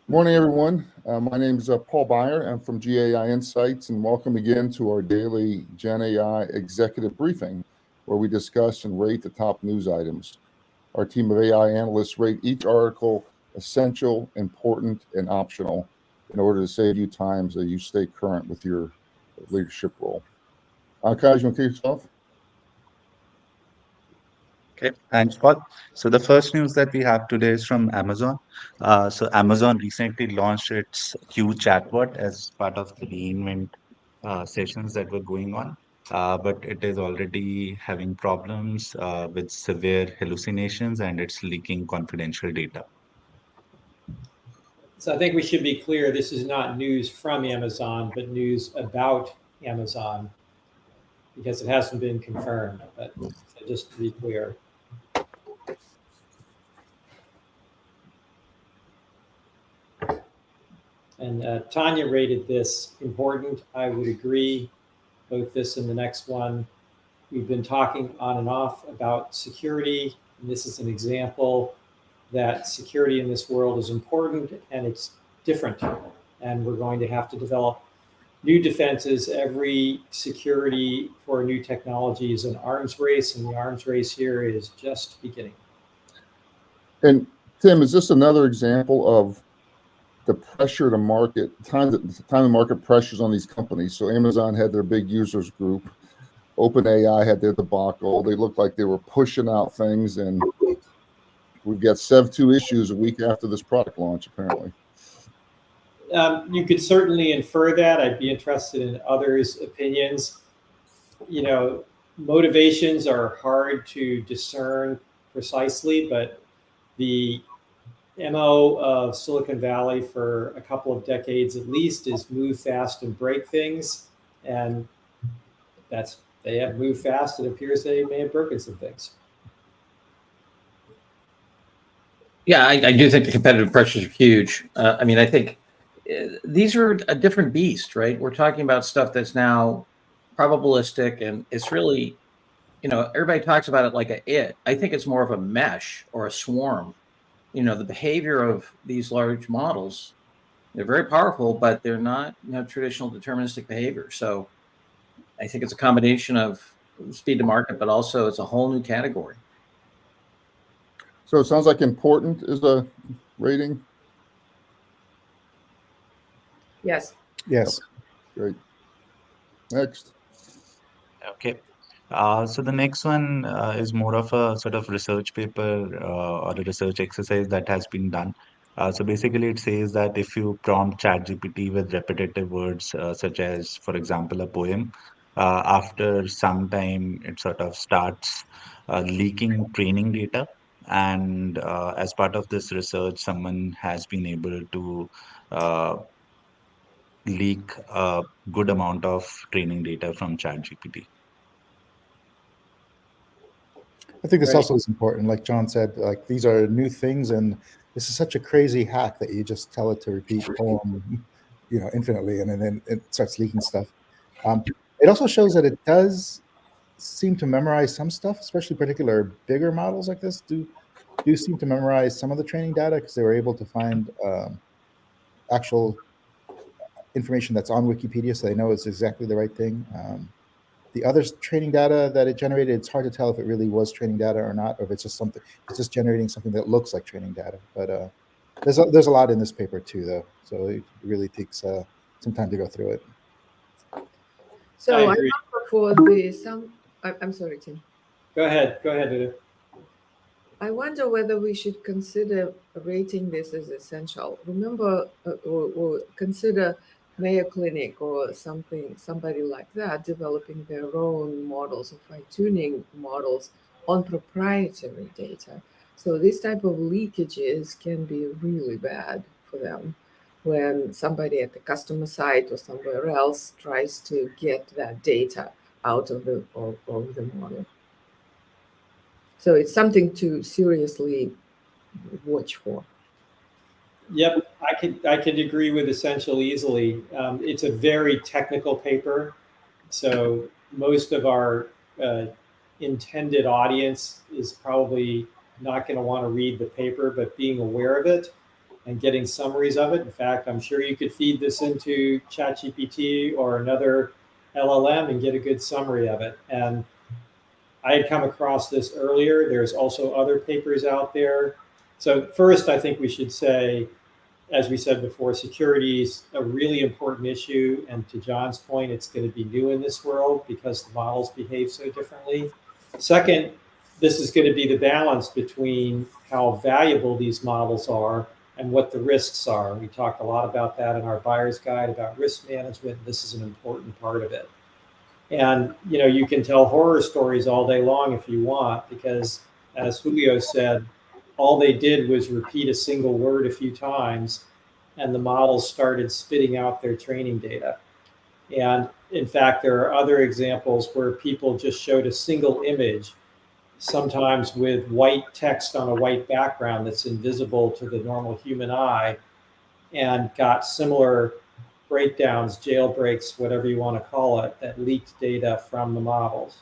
Morning, everyone. My name is Paul Beyer. I'm from GAI Insights, and welcome again to our daily GenAI executive briefing, where we discuss and rate the top news items. Our team of AI analysts rate each article essential, important, and optional in order to save you time so you stay current with your leadership role. Kaj, you want to kick us off? Okay, thanks, Paul. So the first news that we have today is from Amazon. So Amazon recently launched its Q chatbot as part of the reinvent sessions that were going on, but it is already having problems with severe hallucinations and it's leaking confidential data. So I think we should be clear, this is not news from Amazon, but news about Amazon, because it hasn't been confirmed, but so just to be clear. And Tanya rated this important. I would agree, both this and the next one. We've been talking on and off about security, and this is an example that security in this world is important and it's different. And we're going to have to develop new defenses. Every security for a new technology is an arms race, and the arms race here is just beginning. And Tim, is this another example of the pressure to market, time the market pressures on these companies? So Amazon had their big users group. OpenAI had their debacle. They looked like they were pushing out things, and we've got 72 issues a week after this product launch, apparently. You could certainly infer that. I'd be interested in others' opinions. You know, motivations are hard to discern precisely, but the MO of Silicon Valley for a couple of decades at least is move fast and break things. And they have moved fast. It appears they may have broken some things. Yeah, I do think the competitive pressures are huge. I mean, I think these are a different beast, right? We're talking about stuff that's now probabilistic, and it's really, everybody talks about it like I think it's more of a mesh or a swarm. The behavior of these large models, they're very powerful, but they're not traditional deterministic behavior. So I think it's a combination of speed to market, but also it's a whole new category. So it sounds like important is a rating. Yes. Yes. Great. Next. Okay. So the next one is more of a sort of research paper or a research exercise that has been done. So basically, it says that if you prompt ChatGPT with repetitive words, such as, for example, a poem, after some time, it sort of starts leaking training data. And as part of this research, someone has been able to leak a good amount of training data from ChatGPT. I think this Right. also is important. Like John said, like these are new things, and this is such a crazy hack that you just tell it to repeat poem, infinitely, and then it starts leaking stuff. It also shows that it does seem to memorize some stuff, especially particular bigger models like this do seem to memorize some of the training data because they were able to find actual information that's on Wikipedia, so they know it's exactly the right thing. The other training data that it generated, it's hard to tell if it really was training data or not, or if it's just generating something that looks like training data. But there's a lot in this paper too, though, so it really takes some time to go through it. So I I agree. wonder for I'm sorry, Tim. Go ahead, Udo. I wonder whether we should consider rating this as essential. Remember, or consider Mayo Clinic or somebody like that developing their own models or fine-tuning models on proprietary data. So this type of leakages can be really bad for them when somebody at the customer site or somewhere else tries to get that data out of the model. So it's something to seriously watch for. Yep, I could agree with essential easily. It's a very technical paper, so most of our intended audience is probably not going to want to read the paper, but being aware of it and getting summaries of it. In fact, I'm sure you could feed this into ChatGPT or another LLM and get a good summary of it. And I had come across this earlier. There's also other papers out there. So first, I think we should say, as we said before, security is a really important issue. And to John's point, it's going to be new in this world because the models behave so differently. Second, this is going to be the balance between how valuable these models are and what the risks are. We talked a lot about that in our buyer's guide about risk management. This is an important part of it. And you can tell horror stories all day long if you want, because as Julio said, all they did was repeat a single word a few times, and the models started spitting out their training data. And in fact, there are other examples where people just showed a single image, sometimes with white text on a white background that's invisible to the normal human eye, and got similar breakdowns, jailbreaks, whatever you want to call it, that leaked data from the models.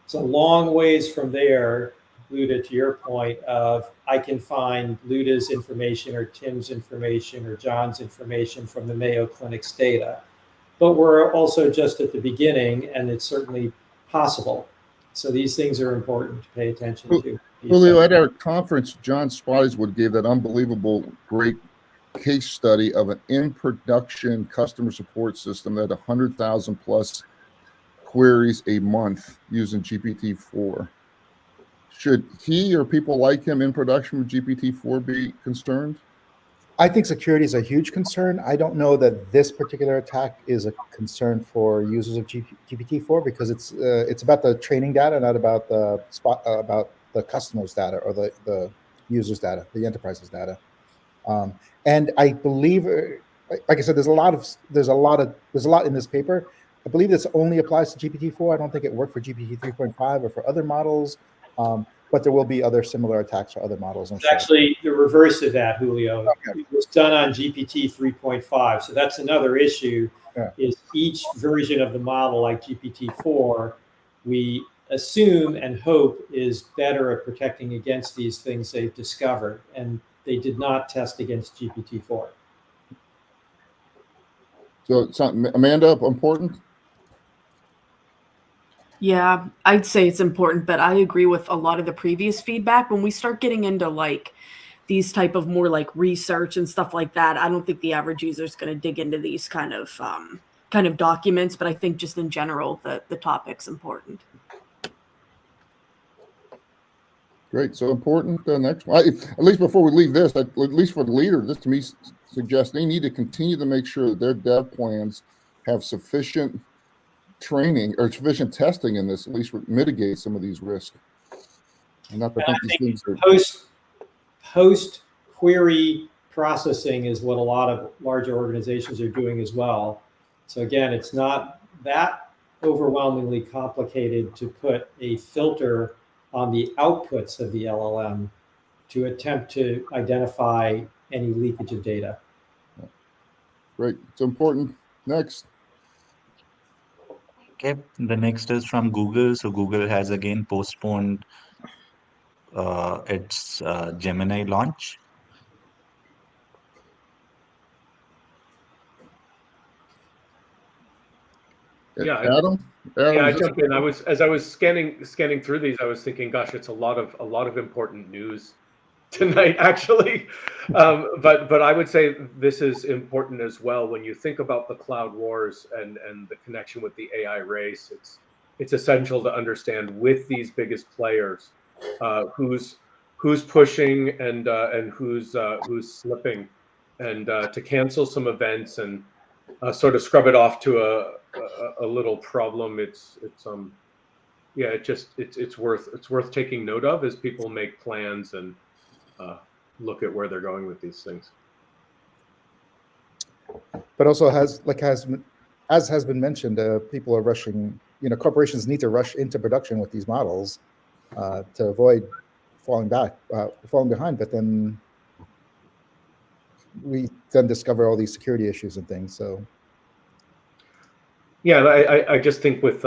It's a long ways from there, Luda, to your point of I can find Luda's information or Tim's information or John's information from the Mayo Clinic's data. But we're also just at the beginning, and it's certainly possible. So these things are important to pay attention to. Julio, at our conference, John Spottiswoode gave that unbelievable, great case study of an in-production customer support system that had 100,000 plus queries a month using GPT-4. Should he or people like him in production with GPT-4 be concerned? I think security is a huge concern. I don't know that this particular attack is a concern for users of GPT-4 because it's about the training data, not about the customer's data or the user's data, the enterprise's data. And I believe, like I said, there's a lot in this paper. I believe this only applies to GPT-4. I don't think it worked for GPT 3.5 or for other models. But there will be other similar attacks for other models. It's actually the reverse of that, Julio. Okay. It was done on GPT 3.5. So that's another issue, is each version of the model, like GPT-4, we assume and hope is better at protecting against these things they've discovered. And they did not test against GPT-4. So it's not, Amanda, important? Yeah, I'd say it's important, but I agree with a lot of the previous feedback. When we start getting into like these type of more like research and stuff like that, I don't think the average user is going to dig into these kind of documents. But I think just in general, the topic's important. Great. So important. Next one. At least before we leave this, at least for the leader, this to me suggests they need to continue to make sure that their dev plans have sufficient training or sufficient testing in this, at least mitigate some of these risks. And not to think these things are post query processing is what a lot of larger organizations are doing as well. So again, it's not that overwhelmingly complicated to put a filter on the outputs of the LLM to attempt to identify any leakage of data. Great. It's important. Next. Okay, the next is from Google. So Google has again postponed its Gemini launch. Yeah, Adam, I jumped in. As I was scanning through these, I was thinking, gosh, it's a lot of important news tonight, actually. But I would say this is important as well when you think about the cloud wars and the connection with the AI race. It's essential to understand with these biggest players who's pushing and who's slipping, and to cancel some events and sort of scrub it off to a little problem. It's worth taking note of as people make plans and look at where they're going with these things. But also as has been mentioned, people are rushing. Corporations need to rush into production with these models to avoid falling behind. But then we discover all these security issues and things. So yeah, I just think with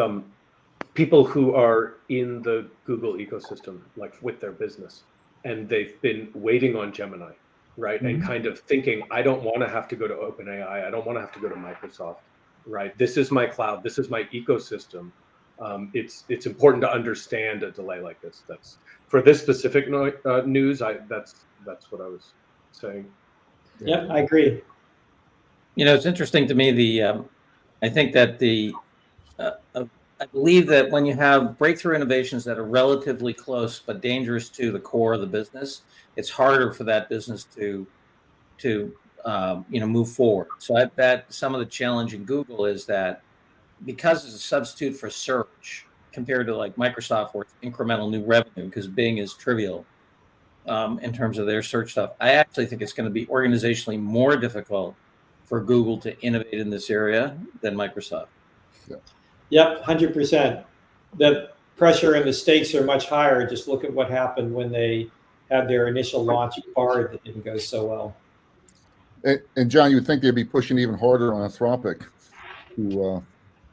people who are in the Google ecosystem, like with their business, and they've been waiting on Gemini, right? And kind of thinking, I don't want to have to go to OpenAI. I don't want to have to go to Microsoft, right? This is my cloud. This is my ecosystem. It's important to understand a delay like this. That's for this specific news. That's what I was saying. Yeah, I agree. It's interesting to me. I think that I believe that when you have breakthrough innovations that are relatively close but dangerous to the core of the business, it's harder for that business to move forward. So I bet some of the challenge in Google is that because it's a substitute for search compared to like Microsoft, where it's incremental new revenue because Bing is trivial in terms of their search stuff. I actually think it's going to be organizationally more difficult for Google to innovate in this area than Microsoft. Yep, 100%. The pressure and the stakes are much higher. Just look at what happened when they had their initial launch of Bard that didn't go so well. And John, you would think they'd be pushing even harder on Anthropic to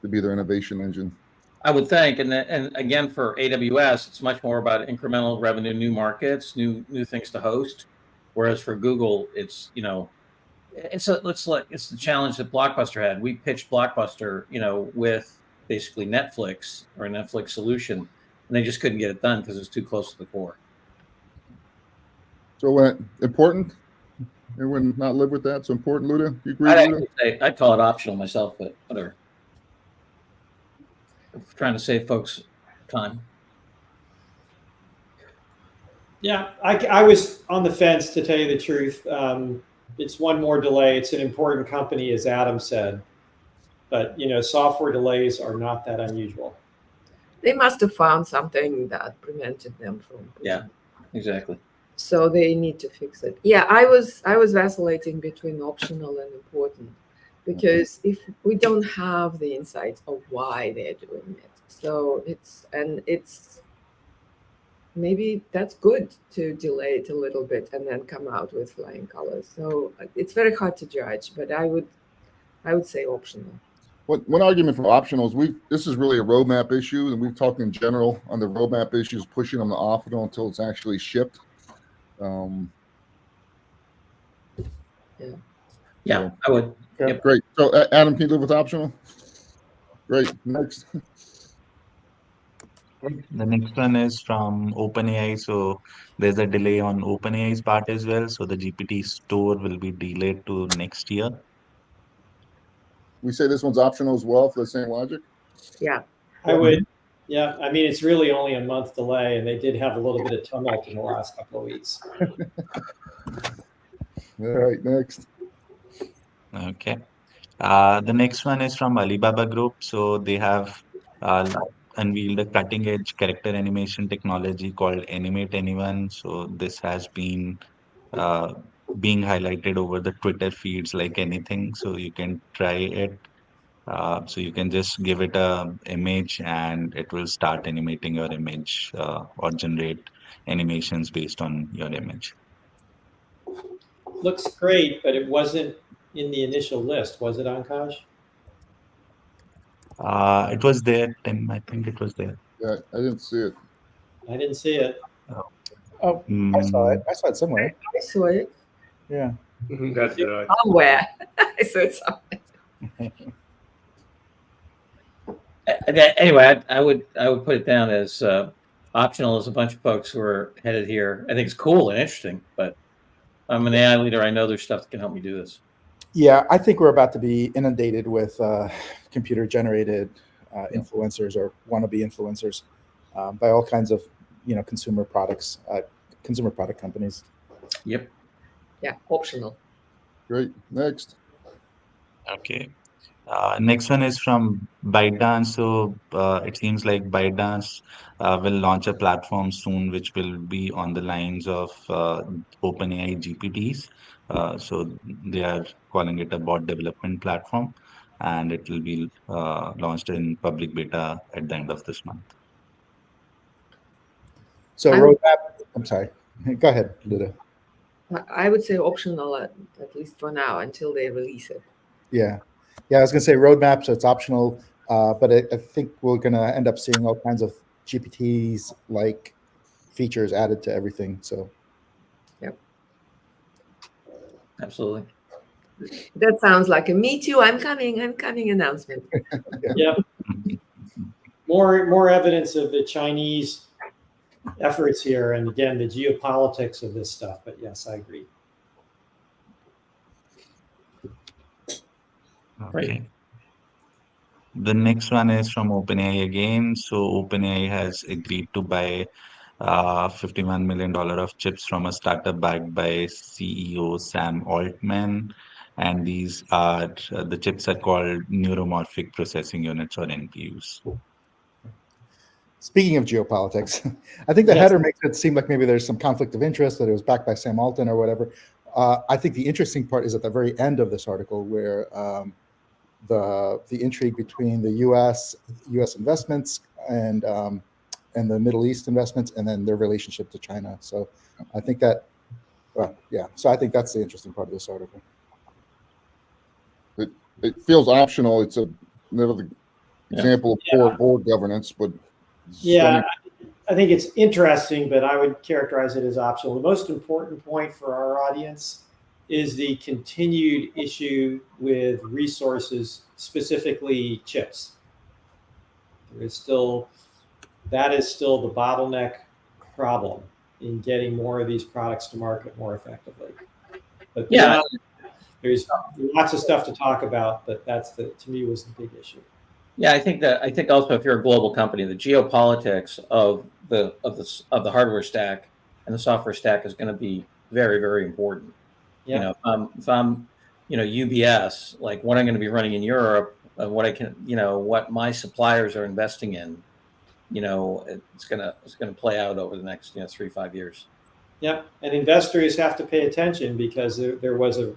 be their innovation engine. I would think, and again for AWS, it's much more about incremental revenue, new markets, new things to host. Whereas for Google, it's it's the challenge that Blockbuster had. We pitched Blockbuster, with basically Netflix or a Netflix solution, and they just couldn't get it done because it was too close to the core. So important. Everyone not live with that. So important, Luda. You agree, Luda? I'd call it optional myself, but whatever. I'm trying to save folks time. Yeah, I was on the fence, to tell you the truth. It's one more delay. It's an important company, as Adam said. But, software delays are not that unusual. They must have found something that prevented them from. Yeah, exactly. So they need to fix it. Yeah, I was vacillating between optional and important, because if we don't have the insights of why they're doing it, so it's maybe that's good to delay it a little bit and then come out with flying colors. So it's very hard to judge, but I would say optional. One argument for optionals, this is really a roadmap issue, and we've talked in general on the roadmap issues, pushing them to optional until it's actually shipped. Yeah, I would. Okay, yep. Great. So Adam, can you live with optional? Great. Next. The next one is from OpenAI. So there's a delay on OpenAI's part as well. So the GPT store will be delayed to next year. We say this one's optional as well for the same logic? Yeah. I would. Yeah, I mean, it's really only a month delay, and they did have a little bit of tumult in the last couple of weeks. All right, next. Okay. The next one is from Alibaba Group. So they have unveiled a cutting-edge character animation technology called Animate Anyone. So this has been being highlighted over the Twitter feeds like anything. So you can try it. So you can just give it a image and it will start animating your image or generate animations based on your image. Looks great, but it wasn't in the initial list, was it, Ankash? It was there, Tim. I think it was there. Yeah, I didn't see it. I didn't see it. Oh, I saw it. I saw it somewhere. I saw it. Yeah. That's it. Somewhere. I saw it somewhere. Anyway, I would put it down as optional as a bunch of folks who are headed here. I think it's cool and interesting, but I'm an AI leader. I know there's stuff that can help me do this. Yeah, I think we're about to be inundated with computer-generated influencers or wannabe influencers by all kinds of consumer products, consumer product companies. Yep. Yeah, optional. Great. Next. Okay. Next one is from ByteDance. So it seems like ByteDance will launch a platform soon, which will be on the lines of OpenAI GPTs. So they are calling it a bot development platform, and it will be launched in public beta at the end of this month. So roadmap. I'm sorry. Go ahead, Luda. I would say optional at least for now until they release it. Yeah. I was going to say roadmap, so it's optional, but I think we're going to end up seeing all kinds of GPTs like features added to everything. So, yep. Absolutely. That sounds like a "me too, I'm coming announcement." Yep. More evidence of the Chinese efforts here, and again, the geopolitics of this stuff. But yes, I agree. Okay. The next one is from OpenAI again. So OpenAI has agreed to buy $51 million of chips from a startup backed by CEO Sam Altman. And these are the chips are called neuromorphic processing units or NPUs. Speaking of geopolitics, I think the Yes. header makes it seem like maybe there's some conflict of interest, that it was backed by Sam Altman or whatever. I think the interesting part is at the very end of this article, where the intrigue between the U.S. investments and the Middle East investments, and then their relationship to China. So I think that, well, yeah. So I think that's the interesting part of this article. It feels optional. It's another example of poor board governance, but Yeah, I think it's interesting, but I would characterize it as optional. The most important point for our audience is the continued issue with resources, specifically chips. That is still the bottleneck problem in getting more of these products to market more effectively. But Yeah. there's lots of stuff to talk about, but to me was the big issue. Yeah, I think also, if you're a global company, the geopolitics of the hardware stack and the software stack is going to be very, very important. Yeah. If I'm UBS, like what I'm going to be running in Europe, what my suppliers are investing in, it's gonna play out over the next 3-5 years. Yeah, and investors have to pay attention, because there was a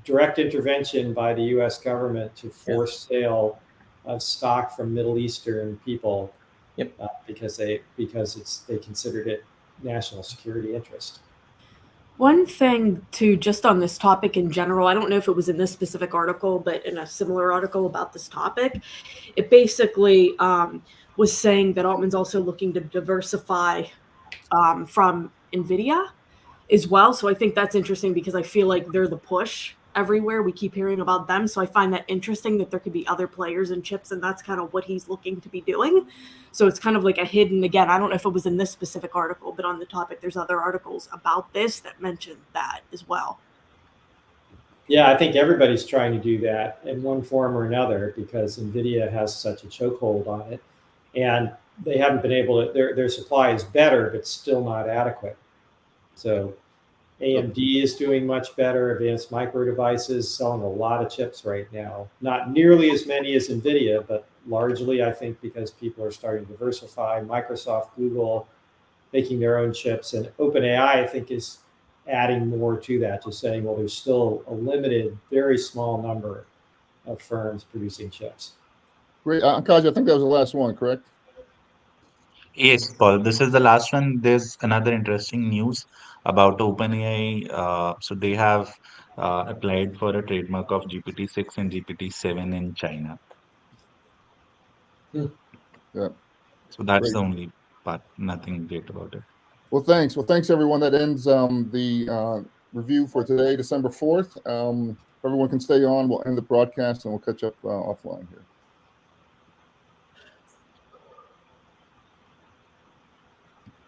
direct intervention by the U.S. government to force sale of stock from Middle Eastern people. Yep. Because they considered it national security interest. One thing too, just on this topic in general, I don't know if it was in this specific article, but in a similar article about this topic, it basically was saying that Altman's also looking to diversify from NVIDIA as well. So I think that's interesting, because I feel like they're the push everywhere. We keep hearing about them. So I find that interesting, that there could be other players in chips, and that's kind of what he's looking to be doing. So it's kind of like a hidden, again, I don't know if it was in this specific article, but on the topic, there's other articles about this that mention that as well. Yeah, I think everybody's trying to do that in one form or another, because NVIDIA has such a chokehold on it. And they haven't been able to, their supply is better, but still not adequate. So AMD is doing much better. Advanced Micro Devices selling a lot of chips right now. Not nearly as many as NVIDIA, but largely, I think, because people are starting to diversify. Microsoft, Google making their own chips. And OpenAI, I think, is adding more to that, just saying, well, there's still a limited, very small number of firms producing chips. Great. Kaj, I think that was the last one, correct? Yes, Paul, this is the last one. There's another interesting news about OpenAI. So they have applied for a trademark of GPT-6 and GPT-7 in China. Yeah. So that's Great. the only part. Nothing great about it. Well, thanks. Well, thanks, everyone. That ends the review for today, December 4th. Everyone can stay on. We'll end the broadcast, and we'll catch up offline here.